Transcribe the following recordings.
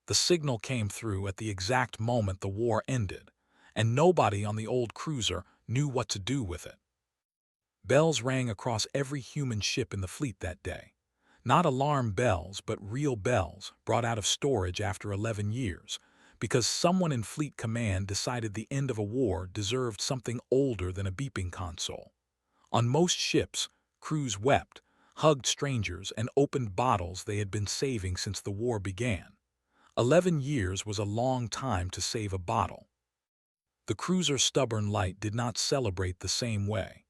The signal came through at the exact moment the war ended, and nobody on the old cruiser knew what to do with it. Bells rang across every human ship in the fleet that day. Not alarm bells, but real bells brought out of storage after 11 years, because someone in Fleet Command decided the end of a war deserved something older than a beeping console. On most ships, crews wept, hugged strangers, and opened bottles they had been saving since the war began. 11 years was a long time to save a bottle. The cruiser Stubborn Light did not celebrate the same way.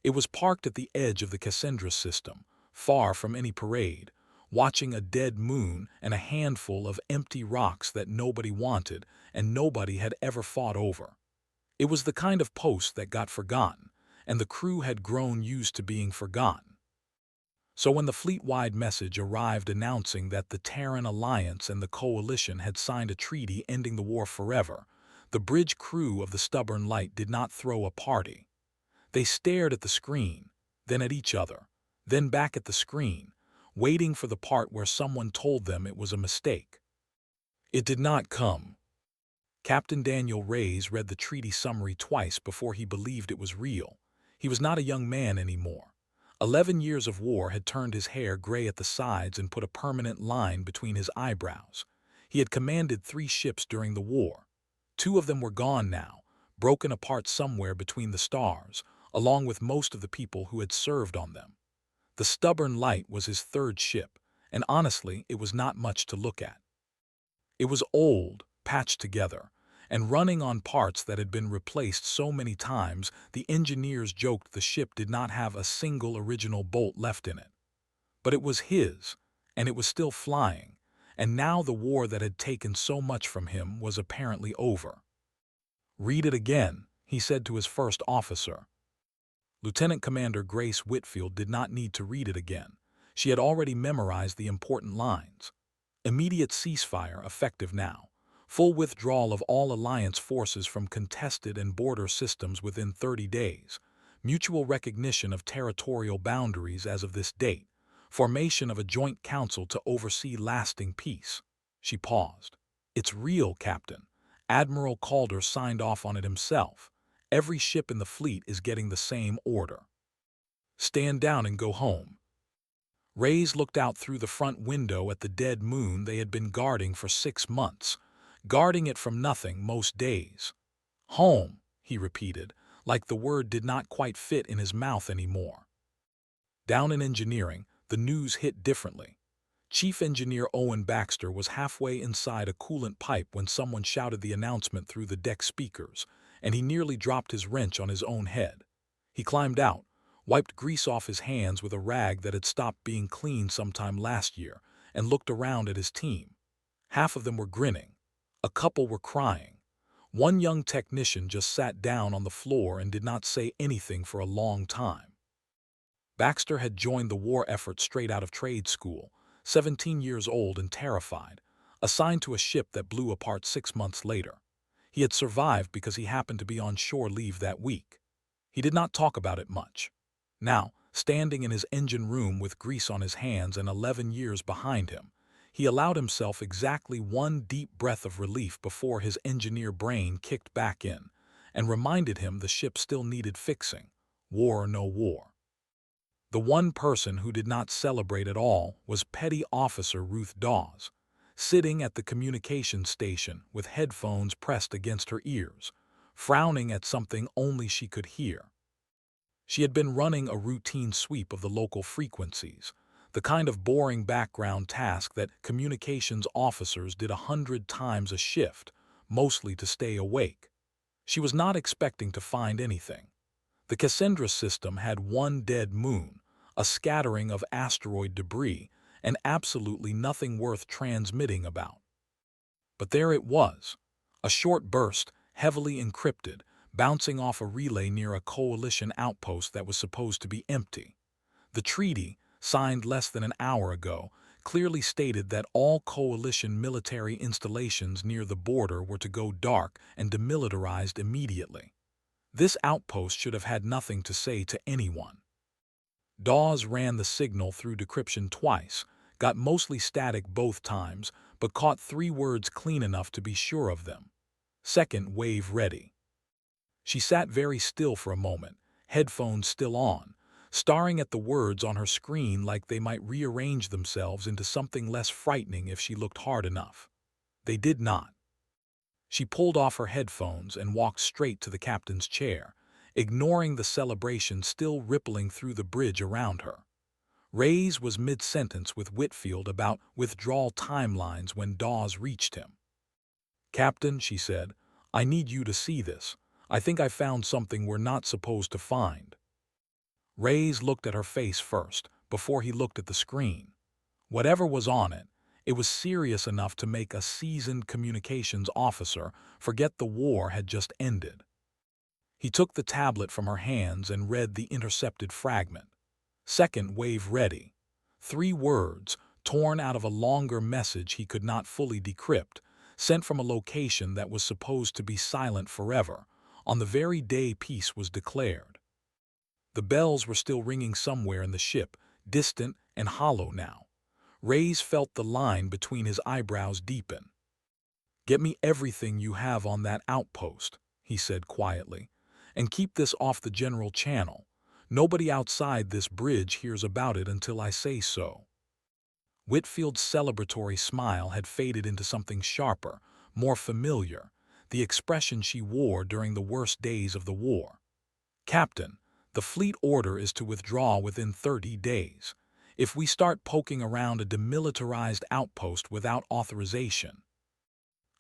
It was parked at the edge of the Cassandra system, far from any parade, watching a dead moon and a handful of empty rocks that nobody wanted and nobody had ever fought over. It was the kind of post that got forgotten, and the crew had grown used to being forgotten. So when the fleet-wide message arrived announcing that the Terran Alliance and the Coalition had signed a treaty ending the war forever, the bridge crew of the Stubborn Light did not throw a party. They stared at the screen, then at each other, then back at the screen, waiting for the part where someone told them it was a mistake. It did not come. Captain Daniel Reyes read the treaty summary twice before he believed it was real. He was not a young man anymore. 11 years of war had turned his hair gray at the sides and put a permanent line between his eyebrows. He had commanded 3 ships during the war. 2 of them were gone now, broken apart somewhere between the stars, along with most of the people who had served on them. The Stubborn Light was his 3rd ship, and honestly, it was not much to look at. It was old, patched together, and running on parts that had been replaced so many times the engineers joked the ship did not have a single original bolt left in it. But it was his, and it was still flying, and now the war that had taken so much from him was apparently over. "Read it again," he said to his first officer. Lieutenant Commander Grace Whitfield did not need to read it again. She had already memorized the important lines. Immediate ceasefire effective now. Full withdrawal of all Alliance forces from contested and border systems within 30 days. Mutual recognition of territorial boundaries as of this date. Formation of a joint council to oversee lasting peace. She paused. "It's real, Captain. Admiral Calder signed off on it himself. Every ship in the fleet is getting the same order. Stand down and go home." Reyes looked out through the front window at the dead moon they had been guarding for 6 months, guarding it from nothing most days. "Home," he repeated, like the word did not quite fit in his mouth anymore. Down in engineering, the news hit differently. Chief Engineer Owen Baxter was halfway inside a coolant pipe when someone shouted the announcement through the deck speakers, and he nearly dropped his wrench on his own head. He climbed out, wiped grease off his hands with a rag that had stopped being cleaned sometime last year, and looked around at his team. Half of them were grinning. A couple were crying. One young technician just sat down on the floor and did not say anything for a long time. Baxter had joined the war effort straight out of trade school, 17 years old and terrified, assigned to a ship that blew apart 6 months later. He had survived because he happened to be on shore leave that week. He did not talk about it much. Now, standing in his engine room with grease on his hands and 11 years behind him, he allowed himself exactly one deep breath of relief before his engineer brain kicked back in and reminded him the ship still needed fixing, war or no war. The one person who did not celebrate at all was Petty Officer Ruth Dawes, sitting at the communications station with headphones pressed against her ears, frowning at something only she could hear. She had been running a routine sweep of the local frequencies, the kind of boring background task that communications officers did 100 times a shift, mostly to stay awake. She was not expecting to find anything. The Cassandra system had one dead moon, a scattering of asteroid debris, and absolutely nothing worth transmitting about. But there it was, a short burst, heavily encrypted, bouncing off a relay near a coalition outpost that was supposed to be empty. The treaty, signed less than an hour ago, clearly stated that all coalition military installations near the border were to go dark and demilitarized immediately. This outpost should have had nothing to say to anyone. Dawes ran the signal through decryption twice, got mostly static both times, but caught 3 words clean enough to be sure of them. Second wave ready. She sat very still for a moment, headphones still on, staring at the words on her screen like they might rearrange themselves into something less frightening if she looked hard enough. They did not. She pulled off her headphones and walked straight to the captain's chair, ignoring the celebration still rippling through the bridge around her. Reyes was mid-sentence with Whitfield about withdrawal timelines when Dawes reached him. "Captain," she said, "I need you to see this. I think I found something we're not supposed to find." Reyes looked at her face first, before he looked at the screen. Whatever was on it, it was serious enough to make a seasoned communications officer forget the war had just ended. He took the tablet from her hands and read the intercepted fragment. Second wave ready. 3 words, torn out of a longer message he could not fully decrypt, sent from a location that was supposed to be silent forever, on the very day peace was declared. The bells were still ringing somewhere in the ship, distant and hollow now. Reyes felt the line between his eyebrows deepen. "Get me everything you have on that outpost," he said quietly, "and keep this off the general channel. Nobody outside this bridge hears about it until I say so." Whitfield's celebratory smile had faded into something sharper, more familiar, the expression she wore during the worst days of the war. "Captain, the fleet order is to withdraw within 30 days. If we start poking around a demilitarized outpost without authorization—"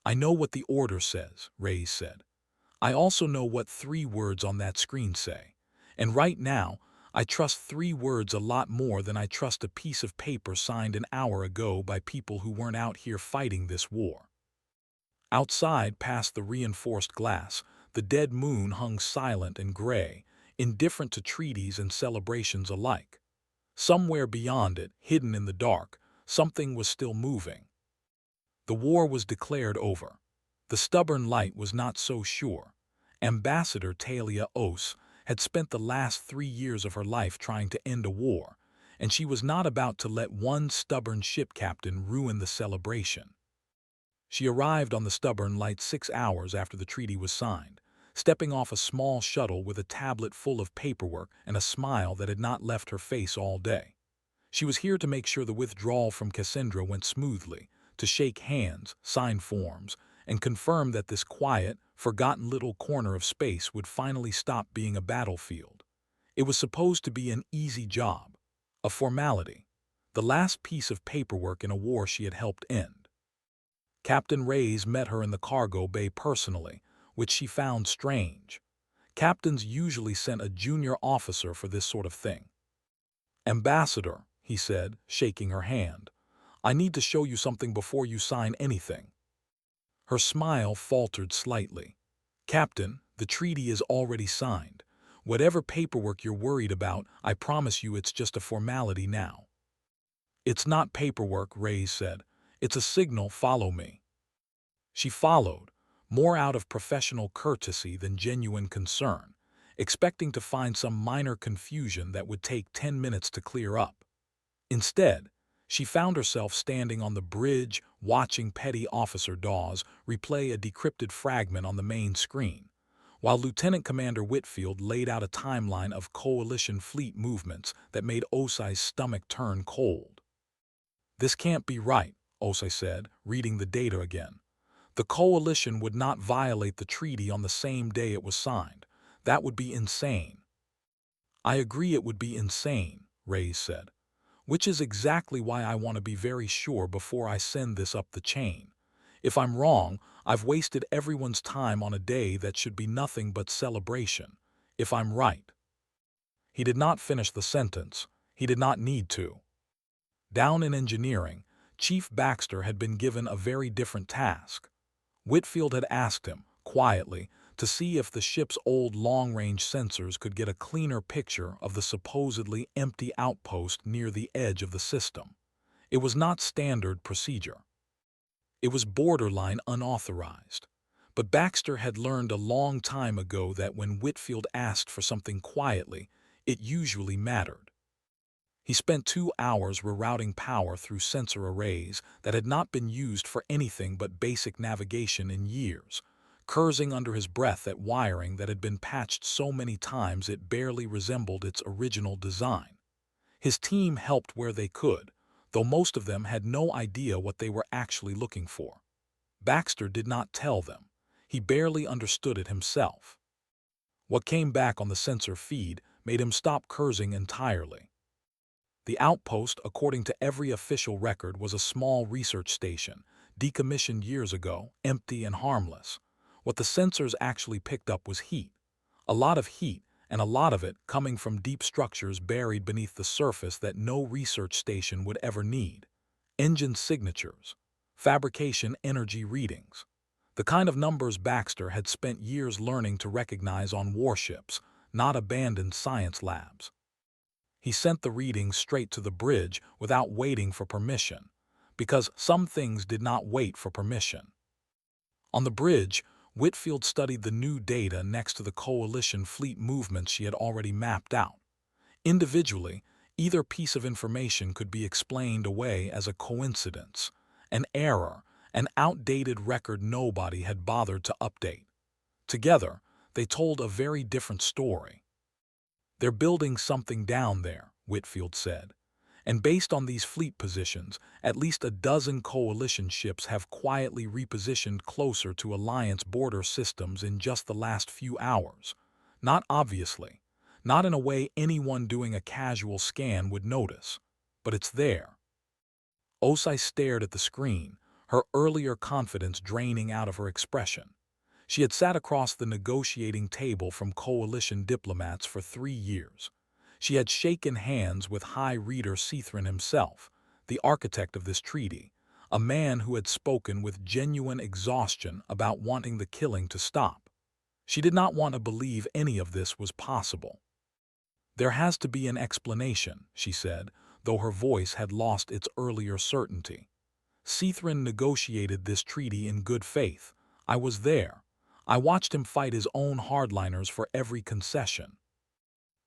"I know what the order says," Reyes said. "I also know what 3 words on that screen say. And right now, I trust 3 words a lot more than I trust a piece of paper signed an hour ago by people who weren't out here fighting this war." Outside, past the reinforced glass, the dead moon hung silent and gray, indifferent to treaties and celebrations alike. Somewhere beyond it, hidden in the dark, something was still moving. The war was declared over. The stubborn light was not so sure. Ambassador Talia Os had spent the last 3 years of her life trying to end a war, and she was not about to let one stubborn ship captain ruin the celebration. She arrived on the stubborn light 6 hours after the treaty was signed, stepping off a small shuttle with a tablet full of paperwork and a smile that had not left her face all day. She was here to make sure the withdrawal from Cassandra went smoothly, to shake hands, sign forms, and confirm that this quiet, forgotten little corner of space would finally stop being a battlefield. It was supposed to be an easy job, a formality, the last piece of paperwork in a war she had helped end. Captain Reyes met her in the cargo bay personally, which she found strange. Captains usually sent a junior officer for this sort of thing. "Ambassador," he said, shaking her hand, "I need to show you something before you sign anything." Her smile faltered slightly. "Captain, the treaty is already signed. Whatever paperwork you're worried about, I promise you it's just a formality now." "It's not paperwork," Reyes said. "It's a signal, follow me." She followed, more out of professional courtesy than genuine concern, expecting to find some minor confusion that would take 10 minutes to clear up. Instead, she found herself standing on the bridge, watching Petty Officer Dawes replay a decrypted fragment on the main screen, while Lieutenant Commander Whitfield laid out a timeline of coalition fleet movements that made Osai's stomach turn cold. "This can't be right," Osai said, reading the data again. "The coalition would not violate the treaty on the same day it was signed. That would be insane." "I agree it would be insane," Reyes said. "Which is exactly why I want to be very sure before I send this up the chain. If I'm wrong, I've wasted everyone's time on a day that should be nothing but celebration. If I'm right—" He did not finish the sentence. He did not need to. Down in engineering, Chief Baxter had been given a very different task. Whitfield had asked him, quietly, to see if the ship's old long-range sensors could get a cleaner picture of the supposedly empty outpost near the edge of the system. It was not standard procedure. It was borderline unauthorized. But Baxter had learned a long time ago that when Whitfield asked for something quietly, it usually mattered. He spent 2 hours rerouting power through sensor arrays that had not been used for anything but basic navigation in years, cursing under his breath at wiring that had been patched so many times it barely resembled its original design. His team helped where they could, though most of them had no idea what they were actually looking for. Baxter did not tell them. He barely understood it himself. What came back on the sensor feed made him stop cursing entirely. The outpost, according to every official record, was a small research station, decommissioned years ago, empty and harmless. What the sensors actually picked up was heat. A lot of heat, and a lot of it coming from deep structures buried beneath the surface that no research station would ever need. Engine signatures, fabrication energy readings. The kind of numbers Baxter had spent years learning to recognize on warships, not abandoned science labs. He sent the readings straight to the bridge without waiting for permission, because some things did not wait for permission. On the bridge, Whitfield studied the new data next to the coalition fleet movements she had already mapped out. Individually, either piece of information could be explained away as a coincidence, an error, an outdated record nobody had bothered to update. Together, they told a very different story. "They're building something down there," Whitfield said. "And based on these fleet positions, at least a dozen coalition ships have quietly repositioned closer to Alliance border systems in just the last few hours. Not obviously, not in a way anyone doing a casual scan would notice, but it's there." Osai stared at the screen, her earlier confidence draining out of her expression. She had sat across the negotiating table from coalition diplomats for 3 years. She had shaken hands with High Reader Cethrin himself, the architect of this treaty, a man who had spoken with genuine exhaustion about wanting the killing to stop. She did not want to believe any of this was possible. "There has to be an explanation," she said, though her voice had lost its earlier certainty. "Cethrin negotiated this treaty in good faith. I was there. I watched him fight his own hardliners for every concession."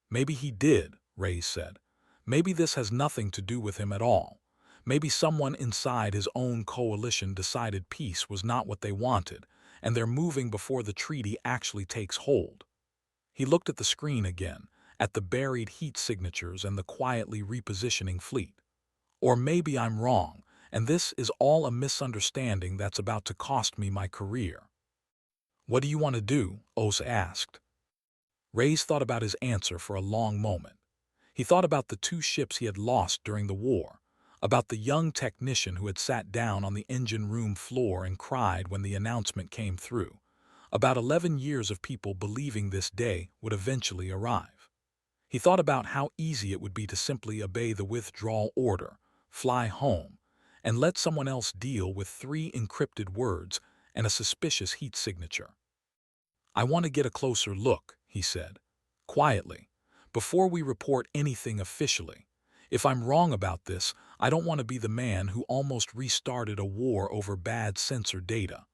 "Maybe he did," Reyes said. "Maybe this has nothing to do with him at all. Maybe someone inside his own coalition decided peace was not what they wanted, and they're moving before the treaty actually takes hold." He looked at the screen again, at the buried heat signatures and the quietly repositioning fleet. "Or maybe I'm wrong, and this is all a misunderstanding that's about to cost me my career." "What do you want to do?" Osa asked. Reyes thought about his answer for a long moment. He thought about the 2 ships he had lost during the war, about the young technician who had sat down on the engine room floor and cried when the announcement came through, about 11 years of people believing this day would eventually arrive. He thought about how easy it would be to simply obey the withdrawal order, fly home, and let someone else deal with 3 encrypted words and a suspicious heat signature. "I want to get a closer look," he said, quietly, "before we report anything officially. If I'm wrong about this, I don't want to be the man who almost restarted a war over bad sensor data.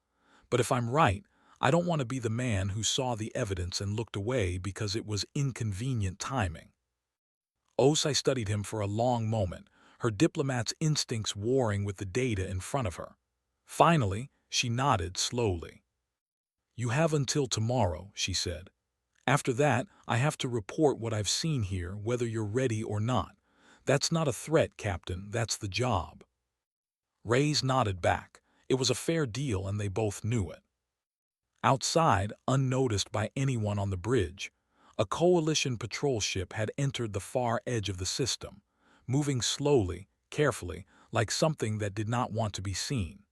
But if I'm right, I don't want to be the man who saw the evidence and looked away because it was inconvenient timing." Osai studied him for a long moment, her diplomat's instincts warring with the data in front of her. Finally, she nodded slowly. "You have until tomorrow," she said. "After that, I have to report what I've seen here, whether you're ready or not. That's not a threat, Captain, that's the job." Reyes nodded back. It was a fair deal and they both knew it. Outside, unnoticed by anyone on the bridge, a coalition patrol ship had entered the far edge of the system, moving slowly, carefully, like something that did not want to be seen.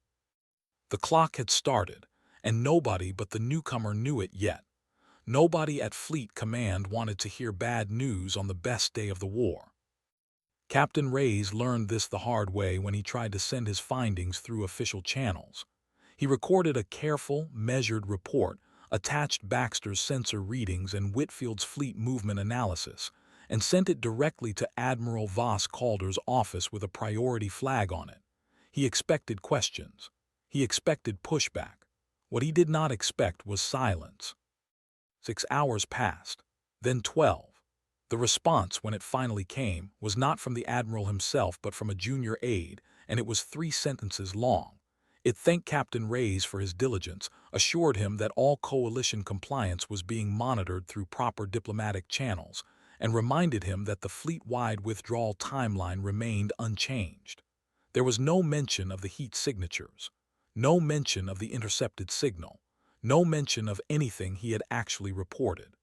The clock had started, and nobody but the newcomer knew it yet. Nobody at Fleet Command wanted to hear bad news on the best day of the war. Captain Reyes learned this the hard way when he tried to send his findings through official channels. He recorded a careful, measured report, attached Baxter's sensor readings and Whitfield's fleet movement analysis, and sent it directly to Admiral Voss Calder's office with a priority flag on it. He expected questions. He expected pushback. What he did not expect was silence. 6 hours passed, then 12, The response, when it finally came, was not from the Admiral himself but from a junior aide, and it was 3 sentences long. It thanked Captain Reyes for his diligence, assured him that all coalition compliance was being monitored through proper diplomatic channels, and reminded him that the fleet-wide withdrawal timeline remained unchanged. There was no mention of the heat signatures, no mention of the intercepted signal, no mention of anything he had actually reported.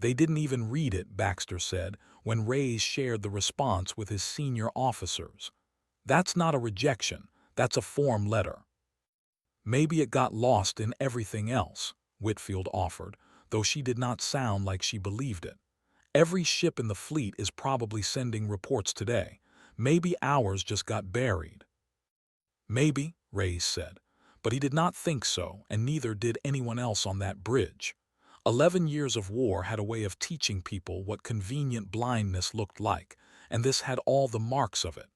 They didn't even read it, Baxter said, when Reyes shared the response with his senior officers. That's not a rejection, that's a form letter. Maybe it got lost in everything else, Whitfield offered, though she did not sound like she believed it. Every ship in the fleet is probably sending reports today. Maybe ours just got buried. Maybe, Reyes said, but he did not think so, and neither did anyone else on that bridge. 11 years of war had a way of teaching people what convenient blindness looked like, and this had all the marks of it.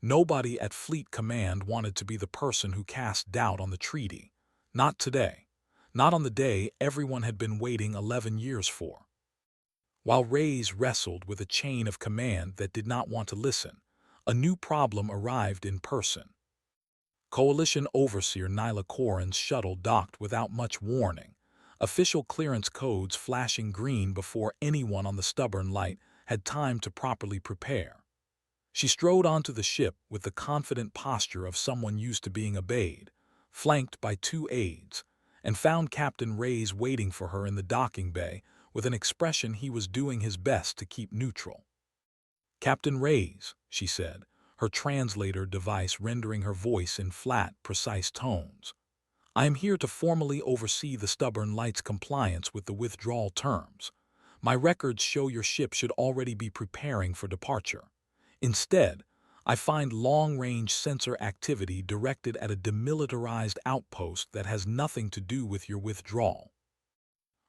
Nobody at Fleet Command wanted to be the person who cast doubt on the treaty. Not today. Not on the day everyone had been waiting 11 years for. While Reyes wrestled with a chain of command that did not want to listen, a new problem arrived in person. Coalition Overseer Nyla Corin's shuttle docked without much warning, official clearance codes flashing green before anyone on the stubborn light had time to properly prepare. She strode onto the ship with the confident posture of someone used to being obeyed, flanked by 2 aides, and found Captain Reyes waiting for her in the docking bay with an expression he was doing his best to keep neutral. "Captain Reyes," she said, her translator device rendering her voice in flat, precise tones. "I am here to formally oversee the Stubborn Light's compliance with the withdrawal terms. My records show your ship should already be preparing for departure. Instead, I find long-range sensor activity directed at a demilitarized outpost that has nothing to do with your withdrawal."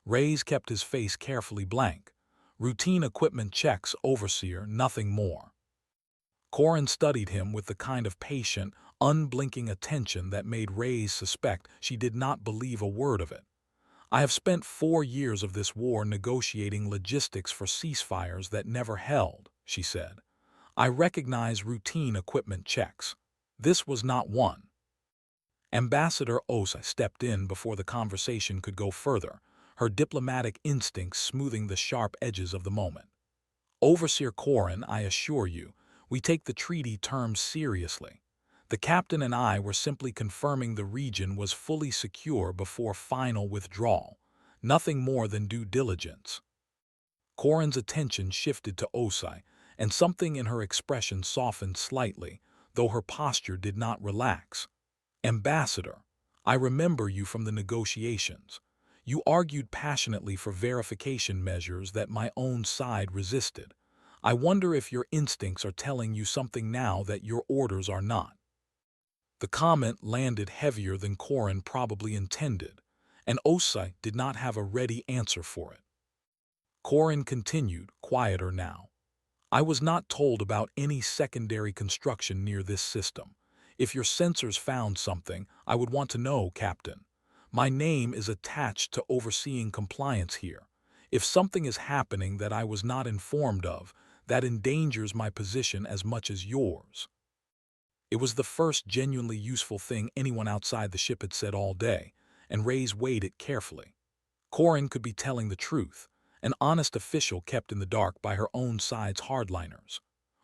Reyes kept his face carefully blank. "Routine equipment checks, Overseer, nothing more." Corin studied him with the kind of patient, unblinking attention that made Reyes suspect she did not believe a word of it. "I have spent 4 years of this war negotiating logistics for ceasefires that never held," she said. "I recognize routine equipment checks. This was not one." Ambassador Osa stepped in before the conversation could go further, her diplomatic instincts smoothing the sharp edges of the moment. "Overseer Corin, I assure you, we take the treaty terms seriously. The captain and I were simply confirming the region was fully secure before final withdrawal, nothing more than due diligence." Corin's attention shifted to Osai, and something in her expression softened slightly, though her posture did not relax. "Ambassador, I remember you from the negotiations. You argued passionately for verification measures that my own side resisted. I wonder if your instincts are telling you something now that your orders are not." The comment landed heavier than Corin probably intended, and Osai did not have a ready answer for it. Corin continued, quieter now. "I was not told about any secondary construction near this system. If your sensors found something, I would want to know, Captain. My name is attached to overseeing compliance here. If something is happening that I was not informed of, that endangers my position as much as yours." It was the first genuinely useful thing anyone outside the ship had said all day, and Reyes weighed it carefully. Corin could be telling the truth, an honest official kept in the dark by her own side's hardliners.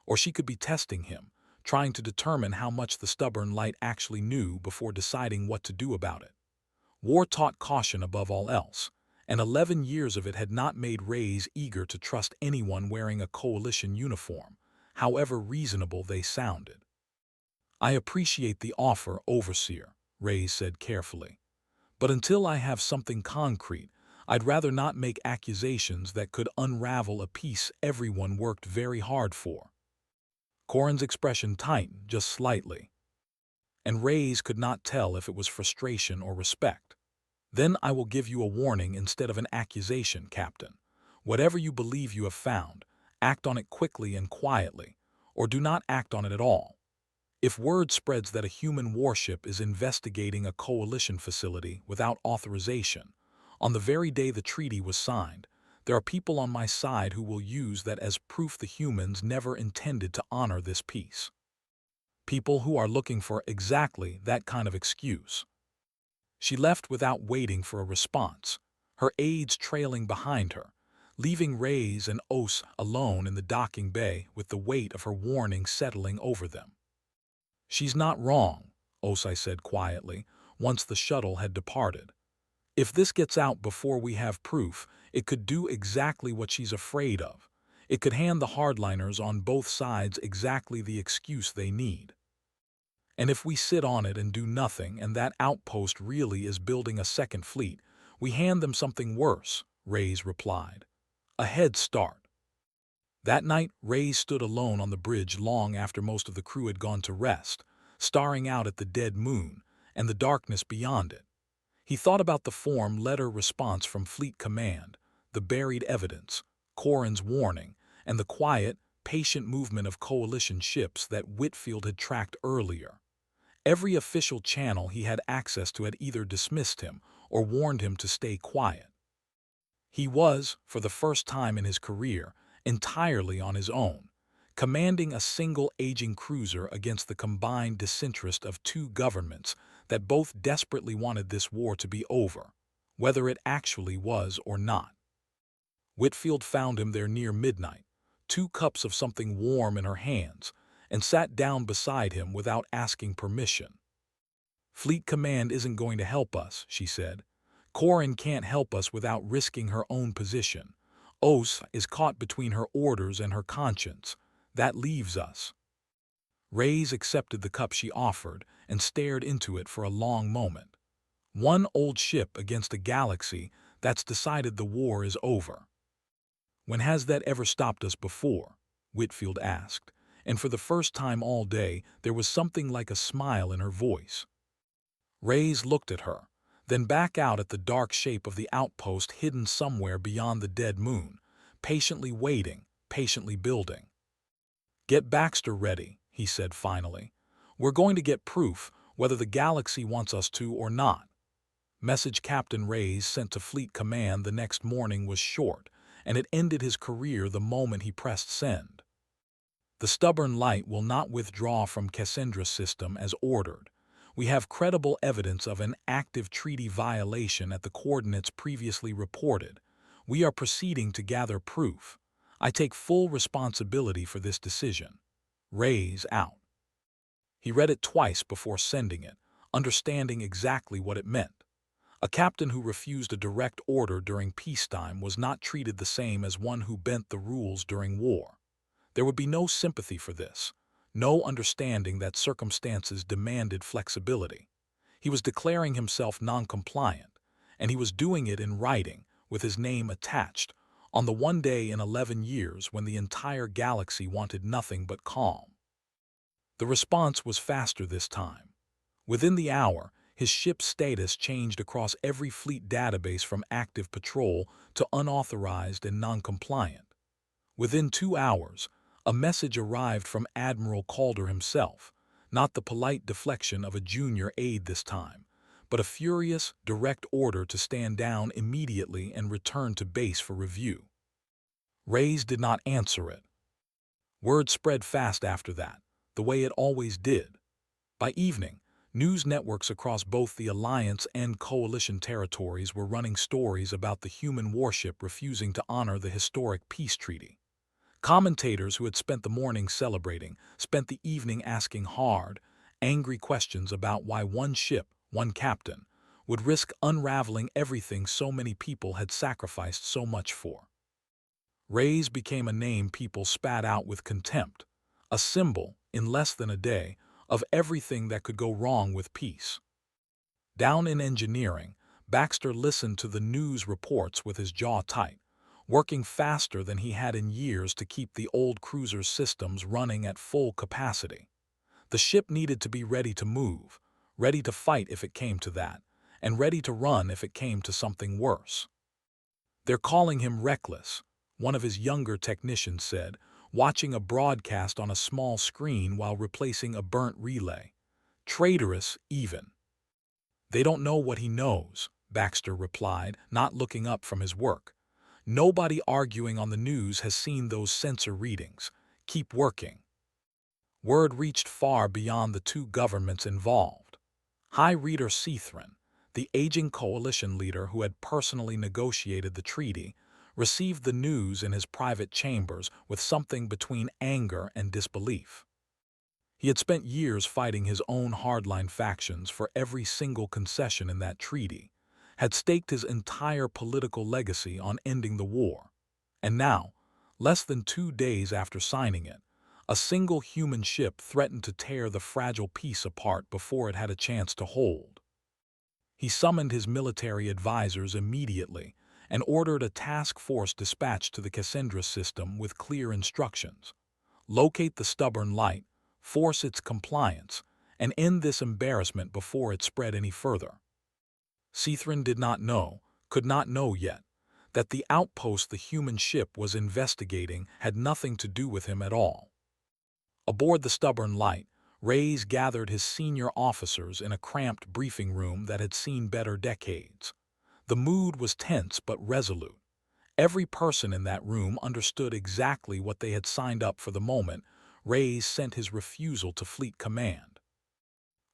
Or she could be testing him, trying to determine how much the Stubborn Light actually knew before deciding what to do about it. War taught caution above all else, and 11 years of it had not made Reyes eager to trust anyone wearing a coalition uniform, however reasonable they sounded. "I appreciate the offer, Overseer," Reyes said carefully. "But until I have something concrete, I'd rather not make accusations that could unravel a peace everyone worked very hard for." Corin's expression tightened just slightly, and Reyes could not tell if it was frustration or respect. "Then I will give you a warning instead of an accusation, Captain. Whatever you believe you have found, act on it quickly and quietly, or do not act on it at all. If word spreads that a human warship is investigating a coalition facility without authorization, on the very day the treaty was signed, There are people on my side who will use that as proof the humans never intended to honor this peace. People who are looking for exactly that kind of excuse. She left without waiting for a response, her aides trailing behind her, leaving Reyes and Os alone in the docking bay with the weight of her warning settling over them. "She's not wrong," Osai said quietly, once the shuttle had departed. "If this gets out before we have proof, it could do exactly what she's afraid of. It could hand the hardliners on both sides exactly the excuse they need. And if we sit on it and do nothing and that outpost really is building a second fleet, we hand them something worse," Reyes replied. "A head start." That night, Reyes stood alone on the bridge long after most of the crew had gone to rest, staring out at the dead moon and the darkness beyond it. He thought about the form letter response from Fleet Command, the buried evidence, Corrin's warning, and the quiet, patient movement of coalition ships that Whitfield had tracked earlier. Every official channel he had access to had either dismissed him or warned him to stay quiet. He was, for the first time in his career, entirely on his own, commanding a single aging cruiser against the combined disinterest of two governments that both desperately wanted this war to be over, whether it actually was or not. Whitfield found him there near midnight, 2 cups of something warm in her hands, and sat down beside him without asking permission. "Fleet Command isn't going to help us," she said. "Corrin can't help us without risking her own position. Os is caught between her orders and her conscience. That leaves us." Reyes accepted the cup she offered and stared into it for a long moment. "One old ship against a galaxy that's decided the war is over." "When has that ever stopped us before?" Whitfield asked, and for the first time all day there was something like a smile in her voice. Reyes looked at her, then back out at the dark shape of the outpost hidden somewhere beyond the dead moon, patiently waiting, patiently building. "Get Baxter ready," he said finally. "We're going to get proof, whether the galaxy wants us to or not." Message Captain Reyes sent to Fleet Command the next morning was short, and it ended his career the moment he pressed send. "The stubborn light will not withdraw from Cassandra's system as ordered. We have credible evidence of an active treaty violation at the coordinates previously reported. We are proceeding to gather proof. I take full responsibility for this decision. Reyes out." He read it twice before sending it, understanding exactly what it meant. A captain who refused a direct order during peacetime was not treated the same as one who bent the rules during war. There would be no sympathy for this, no understanding that circumstances demanded flexibility. He was declaring himself non-compliant, and he was doing it in writing, with his name attached, on the one day in 11 years when the entire galaxy wanted nothing but calm. The response was faster this time. Within the hour, his ship's status changed across every fleet database from active patrol to unauthorized and non-compliant. Within 2 hours, a message arrived from Admiral Calder himself, not the polite deflection of a junior aide this time, but a furious, direct order to stand down immediately and return to base for review. Reyes did not answer it. Word spread fast after that, the way it always did. By evening, news networks across both the Alliance and Coalition territories were running stories about the human warship refusing to honor the historic peace treaty. Commentators who had spent the morning celebrating spent the evening asking hard, angry questions about why one ship, one captain, would risk unraveling everything so many people had sacrificed so much for. Reyes became a name people spat out with contempt, a symbol, in less than a day, of everything that could go wrong with peace. Down in engineering, Baxter listened to the news reports with his jaw tight, working faster than he had in years to keep the old cruiser's systems running at full capacity. The ship needed to be ready to move, ready to fight if it came to that, and ready to run if it came to something worse. "They're calling him reckless," one of his younger technicians said, watching a broadcast on a small screen while replacing a burnt relay. "Traitorous, even." "They don't know what he knows," Baxter replied, not looking up from his work. Nobody arguing on the news has seen those sensor readings. Keep working. Word reached far beyond the two governments involved. High Reader Cethrin, the aging coalition leader who had personally negotiated the treaty, received the news in his private chambers with something between anger and disbelief. He had spent years fighting his own hardline factions for every single concession in that treaty, had staked his entire political legacy on ending the war. And now, less than 2 days after signing it, a single human ship threatened to tear the fragile peace apart before it had a chance to hold. He summoned his military advisors immediately and ordered a task force dispatched to the Cassandra system with clear instructions. Locate the stubborn light, force its compliance, and end this embarrassment before it spread any further. Cethrin did not know, could not know yet, that the outpost the human ship was investigating had nothing to do with him at all. Aboard the stubborn light, Reyes gathered his senior officers in a cramped briefing room that had seen better decades. The mood was tense but resolute. Every person in that room understood exactly what they had signed up for the moment Reyes sent his refusal to Fleet Command.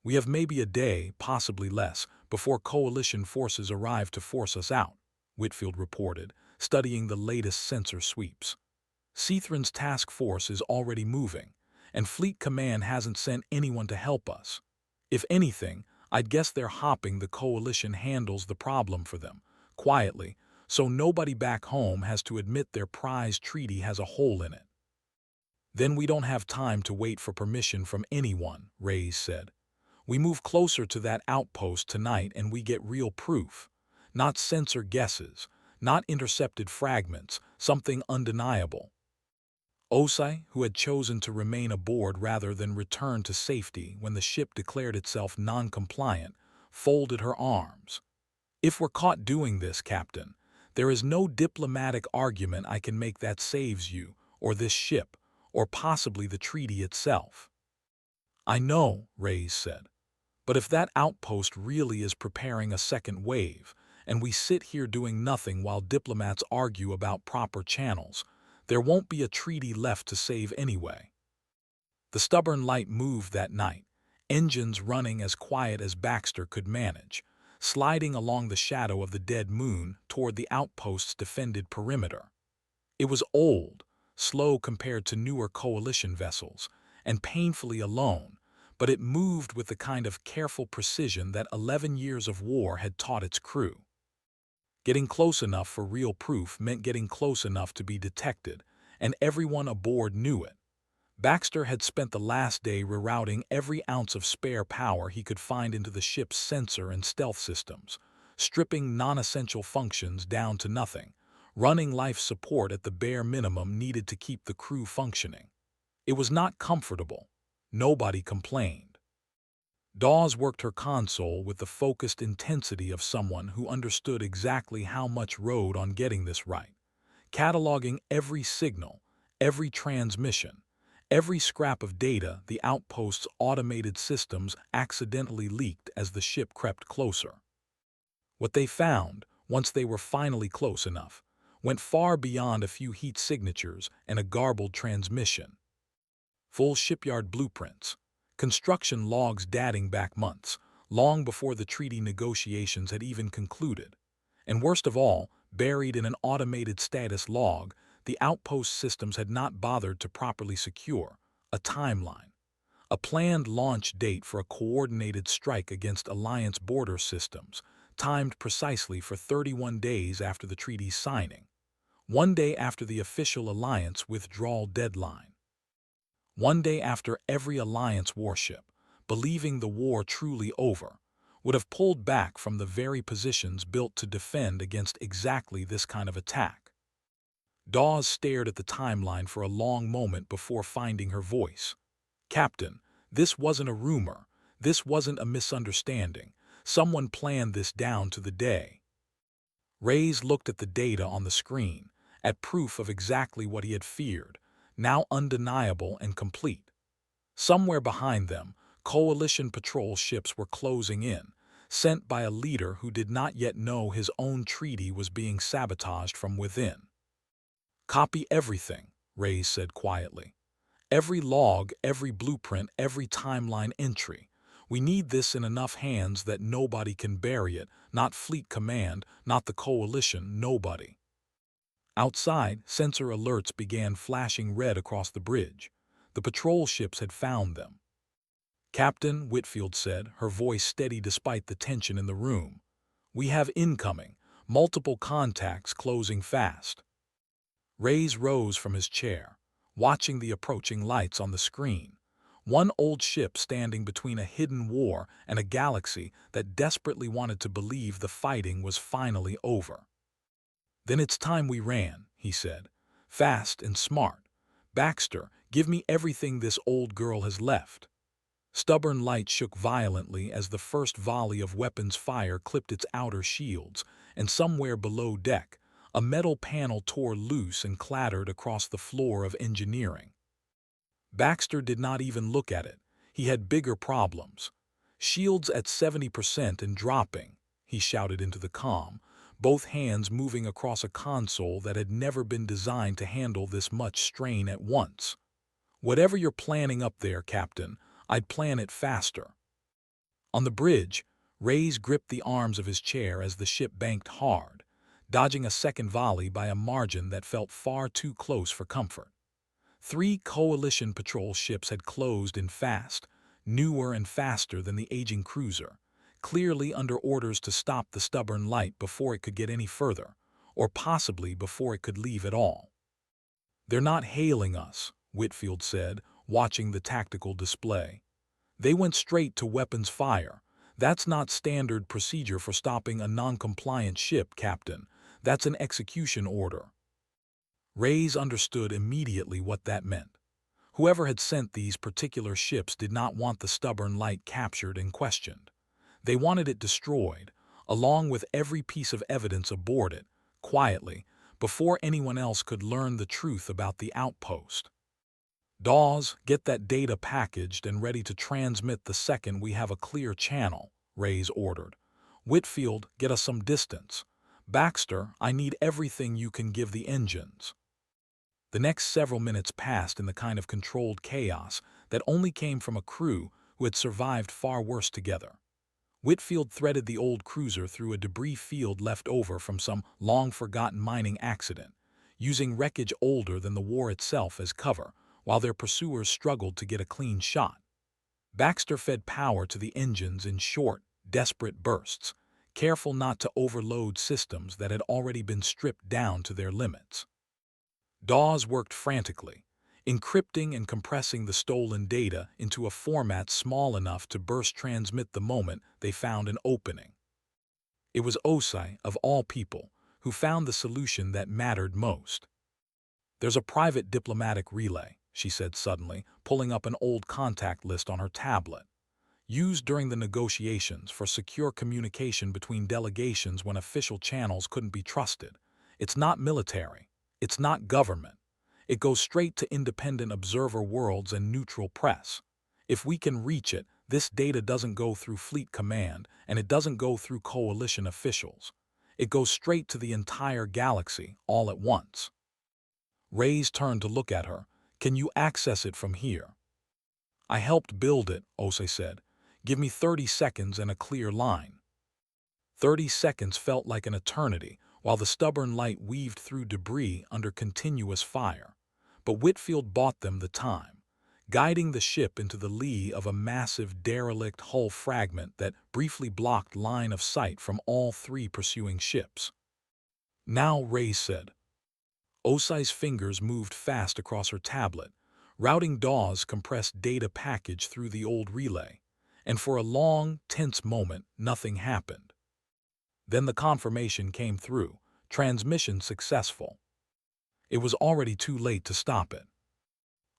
"We have maybe a day, possibly less, before coalition forces arrive to force us out," Whitfield reported, studying the latest sensor sweeps. "Cethrin's task force is already moving, and Fleet Command hasn't sent anyone to help us. If anything, I'd guess they're hoping the coalition handles the problem for them, quietly, so nobody back home has to admit their prize treaty has a hole in it." "Then we don't have time to wait for permission from anyone," Reyes said. "We move closer to that outpost tonight and we get real proof. Not sensor guesses, not intercepted fragments, something undeniable." Osai, who had chosen to remain aboard rather than return to safety when the ship declared itself non-compliant, folded her arms. "If we're caught doing this, Captain, there is no diplomatic argument I can make that saves you, or this ship, or possibly the treaty itself." "I know," Reyes said, "but if that outpost really is preparing a second wave, and we sit here doing nothing while diplomats argue about proper channels, there won't be a treaty left to save anyway." The stubborn light moved that night, engines running as quiet as Baxter could manage, sliding along the shadow of the dead moon toward the outpost's defended perimeter. It was old, slow compared to newer coalition vessels, and painfully alone, but it moved with the kind of careful precision that 11 years of war had taught its crew. Getting close enough for real proof meant getting close enough to be detected, and everyone aboard knew it. Baxter had spent the last day rerouting every ounce of spare power he could find into the ship's sensor and stealth systems, stripping non-essential functions down to nothing, running life support at the bare minimum needed to keep the crew functioning. It was not comfortable. Nobody complained. Dawes worked her console with the focused intensity of someone who understood exactly how much rode on getting this right, cataloging every signal, every transmission, every scrap of data the outpost's automated systems accidentally leaked as the ship crept closer. What they found, once they were finally close enough, went far beyond a few heat signatures and a garbled transmission. Full shipyard blueprints, construction logs dating back months, long before the treaty negotiations had even concluded. And worst of all, buried in an automated status log, the outpost systems had not bothered to properly secure a timeline, a planned launch date for a coordinated strike against Alliance border systems, timed precisely for 31 days after the treaty's signing, 1 day after the official Alliance withdrawal deadline. 1 day after every Alliance warship, believing the war truly over, would have pulled back from the very positions built to defend against exactly this kind of attack. Dawes stared at the timeline for a long moment before finding her voice. "Captain, this wasn't a rumor. This wasn't a misunderstanding. Someone planned this down to the day." Reyes looked at the data on the screen, at proof of exactly what he had feared, now undeniable and complete. Somewhere behind them, coalition patrol ships were closing in, sent by a leader who did not yet know his own treaty was being sabotaged from within. "Copy everything," Reyes said quietly. "Every log, every blueprint, every timeline entry. We need this in enough hands that nobody can bury it, not Fleet Command, not the Coalition, nobody." Outside, sensor alerts began flashing red across the bridge. The patrol ships had found them. "Captain," Whitfield said, her voice steady despite the tension in the room, "we have incoming, multiple contacts closing fast." Reyes rose from his chair, watching the approaching lights on the screen. One old ship standing between a hidden war and a galaxy that desperately wanted to believe the fighting was finally over. "Then it's time we ran," he said. "Fast and smart. Baxter, give me everything this old girl has left." Stubborn light shook violently as the first volley of weapons fire clipped its outer shields, and somewhere below deck, a metal panel tore loose and clattered across the floor of engineering. Baxter did not even look at it. He had bigger problems. "Shields at 70% and dropping," he shouted into the comm, both hands moving across a console that had never been designed to handle this much strain at once. "Whatever you're planning up there, Captain, I'd plan it faster." On the bridge, Reyes gripped the arms of his chair as the ship banked hard, dodging a second volley by a margin that felt far too close for comfort. 3 Coalition patrol ships had closed in fast, newer and faster than the aging cruiser, clearly under orders to stop the stubborn light before it could get any further, or possibly before it could leave at all. "They're not hailing us," Whitfield said, watching the tactical display. "They went straight to weapons fire. That's not standard procedure for stopping a non-compliant ship, Captain. That's an execution order." Reyes understood immediately what that meant. Whoever had sent these particular ships did not want the stubborn light captured and questioned. They wanted it destroyed, along with every piece of evidence aboard it, quietly, before anyone else could learn the truth about the outpost. "Dawes, get that data packaged and ready to transmit the second we have a clear channel," Reyes ordered. "Whitfield, get us some distance. Baxter, I need everything you can give the engines." The next several minutes passed in the kind of controlled chaos that only came from a crew who had survived far worse together. Whitfield threaded the old cruiser through a debris field left over from some long-forgotten mining accident, using wreckage older than the war itself as cover, while their pursuers struggled to get a clean shot. Baxter fed power to the engines in short, desperate bursts, careful not to overload systems that had already been stripped down to their limits. Dawes worked frantically, encrypting and compressing the stolen data into a format small enough to burst transmit the moment they found an opening. It was Osai, of all people, who found the solution that mattered most. "There's a private diplomatic relay," she said suddenly, pulling up an old contact list on her tablet. "Used during the negotiations for secure communication between delegations when official channels couldn't be trusted. It's not military. It's not government. It goes straight to independent observer worlds and neutral press. If we can reach it, this data doesn't go through Fleet Command, and it doesn't go through Coalition officials. It goes straight to the entire galaxy, all at once." Reyes turned to look at her. "Can you access it from here?" "I helped build it," Osei said. "Give me 30 seconds and a clear line." 30 seconds felt like an eternity, while the stubborn light weaved through debris under continuous fire. But Whitfield bought them the time, guiding the ship into the lee of a massive derelict hull fragment that briefly blocked line of sight from all 3 pursuing ships. "Now," Reyes said. Osai's fingers moved fast across her tablet, routing Dawes' compressed data package through the old relay, and for a long, tense moment, nothing happened. Then the confirmation came through, transmission successful. It was already too late to stop it.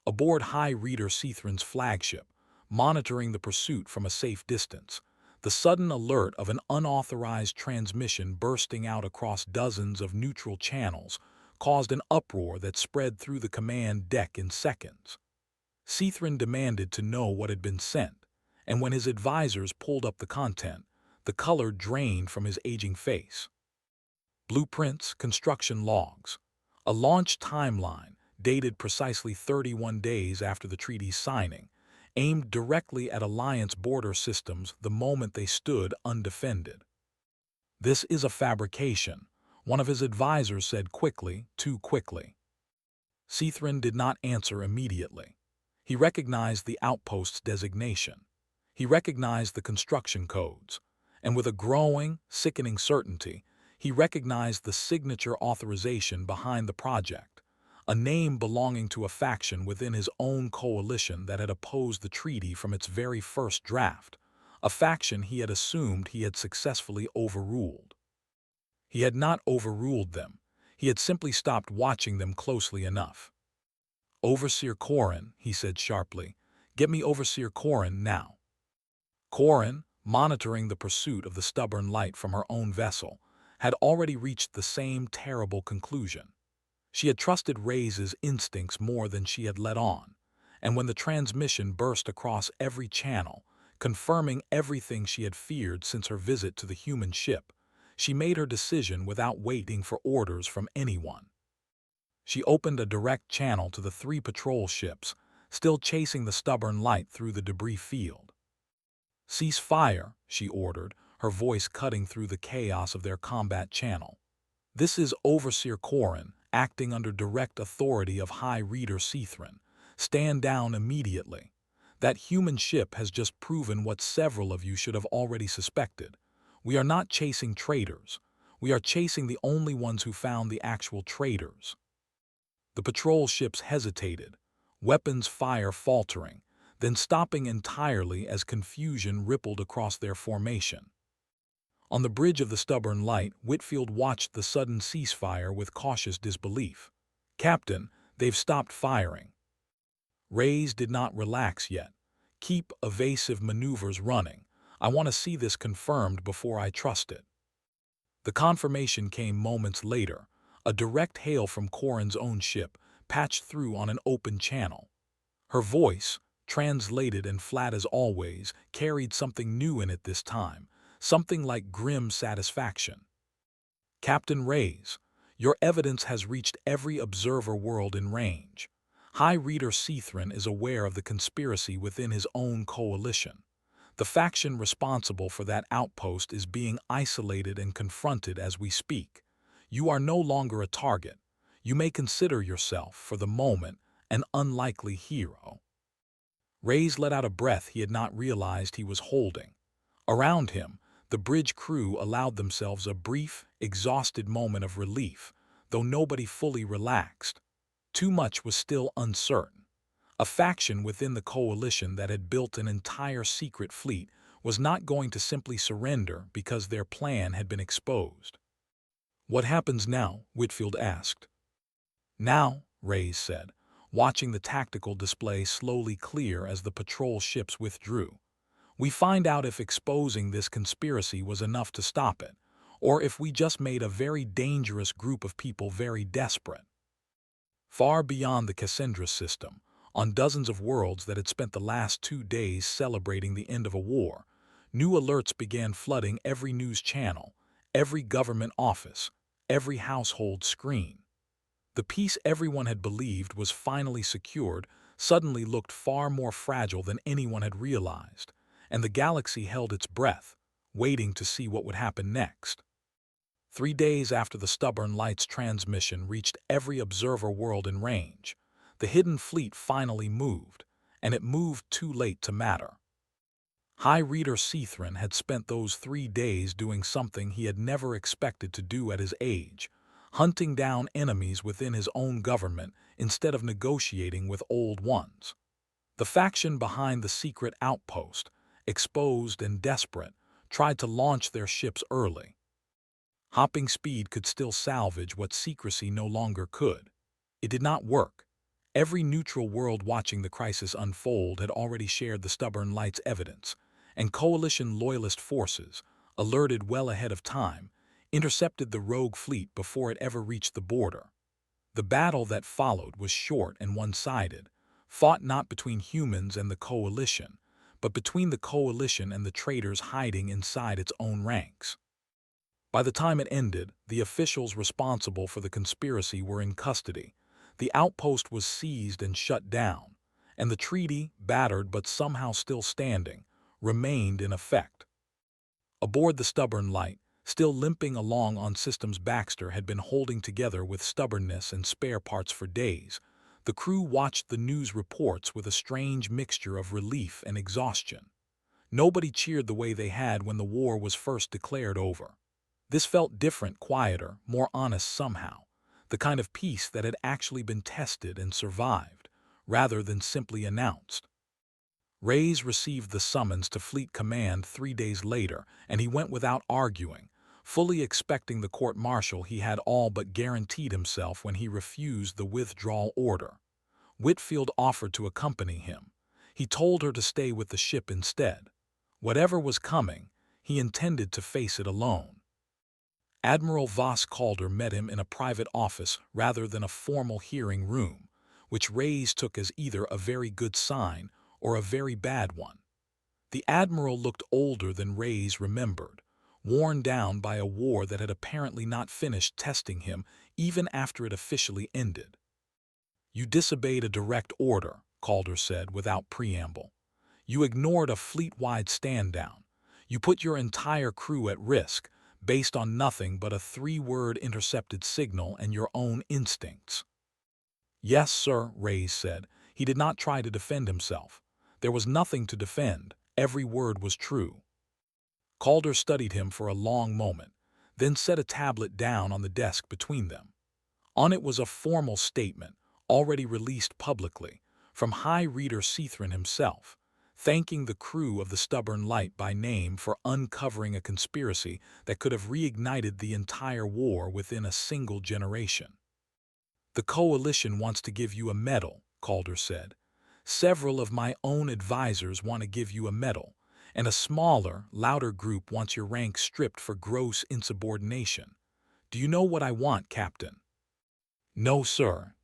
Aboard High Reader Cethran's flagship, monitoring the pursuit from a safe distance, the sudden alert of an unauthorized transmission bursting out across dozens of neutral channels caused an uproar that spread through the command deck in seconds. Cethran demanded to know what had been sent, and when his advisors pulled up the content, the color drained from his aging face. Blueprints, construction logs. A launch timeline, dated precisely 31 days after the treaty's signing, aimed directly at Alliance border systems the moment they stood undefended. "This is a fabrication," one of his advisors said quickly, too quickly. Cethrin did not answer immediately. He recognized the outpost's designation. He recognized the construction codes. And with a growing, sickening certainty, he recognized the signature authorization behind the project, a name belonging to a faction within his own coalition that had opposed the treaty from its very first draft, a faction he had assumed he had successfully overruled. He had not overruled them. He had simply stopped watching them closely enough. "Overseer Corrin," he said sharply, "get me Overseer Corrin now." Corrin, monitoring the pursuit of the stubborn light from her own vessel, had already reached the same terrible conclusion. She had trusted Reyes' instincts more than she had let on, and when the transmission burst across every channel, confirming everything she had feared since her visit to the human ship, she made her decision without waiting for orders from anyone. She opened a direct channel to the 3 patrol ships, still chasing the stubborn light through the debris field. "Cease fire," she ordered, her voice cutting through the chaos of their combat channel. "This is Overseer Corrin, acting under direct authority of High Reader Cethrin. Stand down immediately. That human ship has just proven what several of you should have already suspected. We are not chasing traitors. We are chasing the only ones who found the actual traitors." The patrol ships hesitated, weapons fire faltering, then stopping entirely as confusion rippled across their formation. On the bridge of the stubborn light, Whitfield watched the sudden ceasefire with cautious disbelief. "Captain, they've stopped firing." Reyes did not relax yet. "Keep evasive maneuvers running. I want to see this confirmed before I trust it." The confirmation came moments later, a direct hail from Corrin's own ship, patched through on an open channel. Her voice, translated and flat as always, carried something new in it this time, something like grim satisfaction. "Captain Reyes, your evidence has reached every observer world in range. High Reader Cethrin is aware of the conspiracy within his own coalition. The faction responsible for that outpost is being isolated and confronted as we speak. You are no longer a target. You may consider yourself, for the moment, an unlikely hero." Reyes let out a breath he had not realized he was holding. Around him, the bridge crew allowed themselves a brief, exhausted moment of relief, though nobody fully relaxed. Too much was still uncertain. A faction within the coalition that had built an entire secret fleet was not going to simply surrender because their plan had been exposed. "What happens now?" Whitfield asked. "Now," Reyes said, watching the tactical display slowly clear as the patrol ships withdrew, "we find out if exposing this conspiracy was enough to stop it, or if we just made a very dangerous group of people very desperate." Far beyond the Cassandra system, on dozens of worlds that had spent the last 2 days celebrating the end of a war, new alerts began flooding every news channel, every government office, every household screen. The peace everyone had believed was finally secured suddenly looked far more fragile than anyone had realized, and the galaxy held its breath, waiting to see what would happen next. 3 days after the stubborn light's transmission reached every observer world in range, the hidden fleet finally moved, and it moved too late to matter. High Reader Cethrin had spent those 3 days doing something he had never expected to do at his age, hunting down enemies within his own government instead of negotiating with old ones. The faction behind the secret outpost, exposed and desperate, tried to launch their ships early. Hopping speed could still salvage what secrecy no longer could. It did not work. Every neutral world watching the crisis unfold had already shared the stubborn light's evidence, and coalition loyalist forces, alerted well ahead of time, intercepted the rogue fleet before it ever reached the border. The battle that followed was short and one-sided, fought not between humans and the coalition, but between the coalition and the traitors hiding inside its own ranks. By the time it ended, the officials responsible for the conspiracy were in custody. The outpost was seized and shut down, and the treaty, battered but somehow still standing, remained in effect. Aboard the Stubborn Light, still limping along on systems Baxter had been holding together with stubbornness and spare parts for days, the crew watched the news reports with a strange mixture of relief and exhaustion. Nobody cheered the way they had when the war was first declared over. This felt different, quieter, more honest somehow, the kind of peace that had actually been tested and survived, rather than simply announced. Reyes received the summons to Fleet Command 3 days later, and he went without arguing, fully expecting the court-martial he had all but guaranteed himself when he refused the withdrawal order. Whitfield offered to accompany him. He told her to stay with the ship instead. Whatever was coming, he intended to face it alone. Admiral Voss Calder met him in a private office rather than a formal hearing room, which Reyes took as either a very good sign or a very bad one. The admiral looked older than Reyes remembered, worn down by a war that had apparently not finished testing him even after it officially ended. "You disobeyed a direct order," Calder said without preamble. "You ignored a fleet-wide stand-down. You put your entire crew at risk, based on nothing but a 3-word intercepted signal and your own instincts." "Yes, sir," Reyes said. He did not try to defend himself. There was nothing to defend. Every word was true. Calder studied him for a long moment, then set a tablet down on the desk between them. On it was a formal statement, already released publicly, from High Reader Cethron himself, thanking the crew of the Stubborn Light by name for uncovering a conspiracy that could have reignited the entire war within a single generation. "The Coalition wants to give you a medal," Calder said. "Several of my own advisors want to give you a medal, and a smaller, louder group wants your rank stripped for gross insubordination. Do you know what I want, Captain?" "No, sir."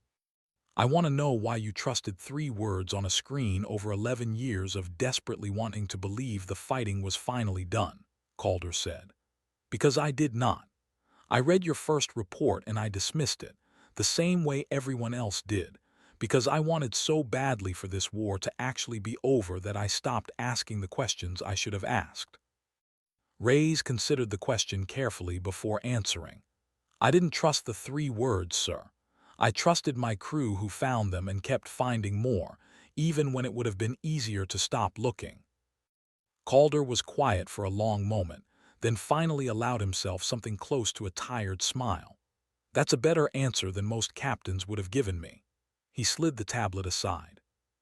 "I want to know why you trusted 3 words on a screen over 11 years of desperately wanting to believe the fighting was finally done," Calder said. "Because I did not. I read your first report and I dismissed it, the same way everyone else did, because I wanted so badly for this war to actually be over that I stopped asking the questions I should have asked." Reyes considered the question carefully before answering. "I didn't trust the 3 words, sir. I trusted my crew who found them and kept finding more, even when it would have been easier to stop looking." Calder was quiet for a long moment, then finally allowed himself something close to a tired smile. "That's a better answer than most captains would have given me." He slid the tablet aside.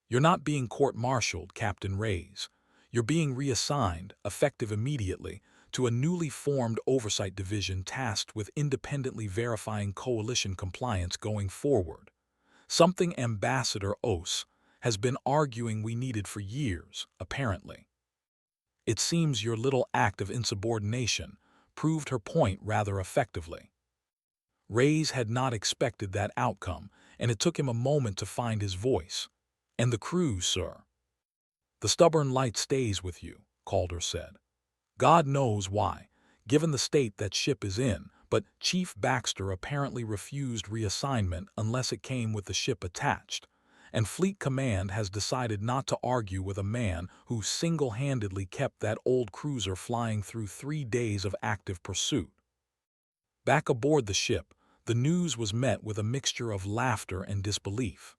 "You're not being court-martialed, Captain Reyes. You're being reassigned, effective immediately, to a newly formed oversight division tasked with independently verifying coalition compliance going forward. Something Ambassador Oss has been arguing we needed for years, apparently. It seems your little act of insubordination proved her point rather effectively." Reyes had not expected that outcome, and it took him a moment to find his voice. "And the crew, sir?" "The Stubborn Light stays with you," Calder said. "God knows why, given the state that ship is in, but Chief Baxter apparently refused reassignment unless it came with the ship attached, and Fleet Command has decided not to argue with a man who single-handedly kept that old cruiser flying through 3 days of active pursuit." Back aboard the ship, the news was met with a mixture of laughter and disbelief.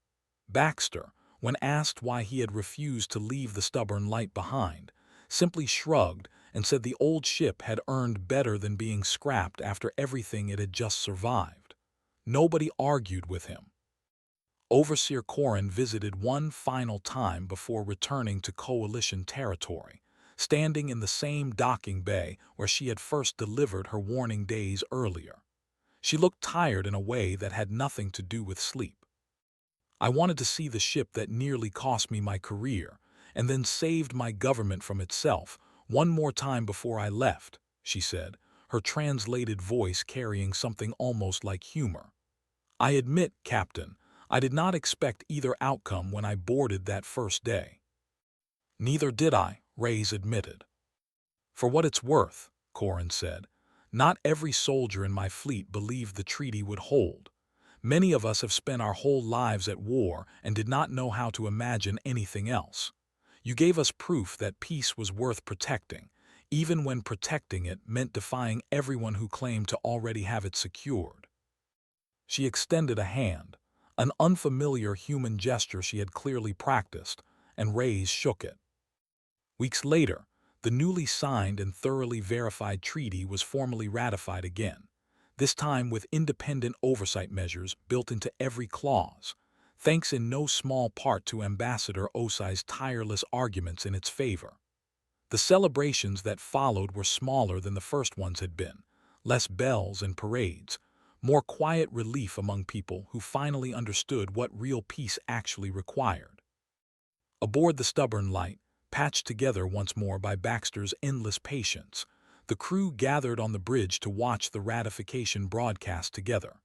Baxter, when asked why he had refused to leave the Stubborn Light behind, simply shrugged and said the old ship had earned better than being scrapped after everything it had just survived. Nobody argued with him. Overseer Corrin visited one final time before returning to Coalition territory, standing in the same docking bay where she had first delivered her warning days earlier. She looked tired in a way that had nothing to do with sleep. "I wanted to see the ship that nearly cost me my career, and then saved my government from itself, one more time before I left," she said, her translated voice carrying something almost like humor. "I admit, Captain, I did not expect either outcome when I boarded that first day." Neither did I, Reyes admitted. For what it's worth, Corin said, not every soldier in my fleet believed the treaty would hold. Many of us have spent our whole lives at war and did not know how to imagine anything else. You gave us proof that peace was worth protecting, even when protecting it meant defying everyone who claimed to already have it secured. She extended a hand, an unfamiliar human gesture she had clearly practiced, and Reyes shook it. Weeks later, the newly signed and thoroughly verified treaty was formally ratified again, this time with independent oversight measures built into every clause, thanks in no small part to Ambassador Osai's tireless arguments in its favor. The celebrations that followed were smaller than the first ones had been, less bells and parades, more quiet relief among people who finally understood what real peace actually required. Aboard the Stubborn Light, patched together once more by Baxter's endless patience, the crew gathered on the bridge to watch the ratification broadcast together.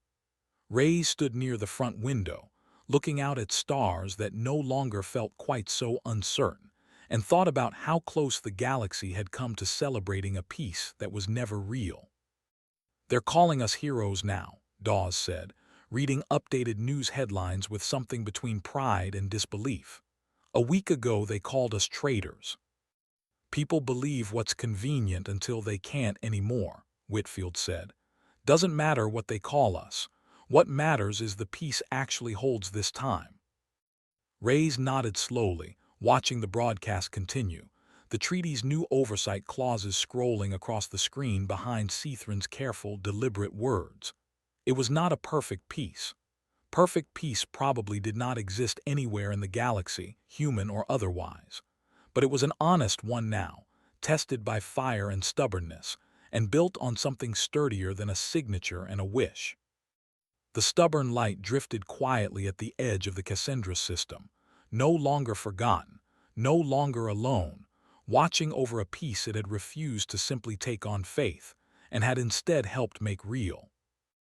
Reyes stood near the front window, looking out at stars that no longer felt quite so uncertain, and thought about how close the galaxy had come to celebrating a peace that was never real. "They're calling us heroes now," Dawes said, reading updated news headlines with something between pride and disbelief. "A week ago they called us traitors." "People believe what's convenient until they can't anymore," Whitfield said. "Doesn't matter what they call us. What matters is the peace actually holds this time." Reyes nodded slowly, watching the broadcast continue, the treaty's new oversight clauses scrolling across the screen behind Cethran's careful, deliberate words. It was not a perfect peace. Perfect peace probably did not exist anywhere in the galaxy, human or otherwise. But it was an honest one now, tested by fire and stubbornness, and built on something sturdier than a signature and a wish. The Stubborn Light drifted quietly at the edge of the Cassandra system, no longer forgotten, no longer alone, watching over a peace it had refused to simply take on faith, and had instead helped make real.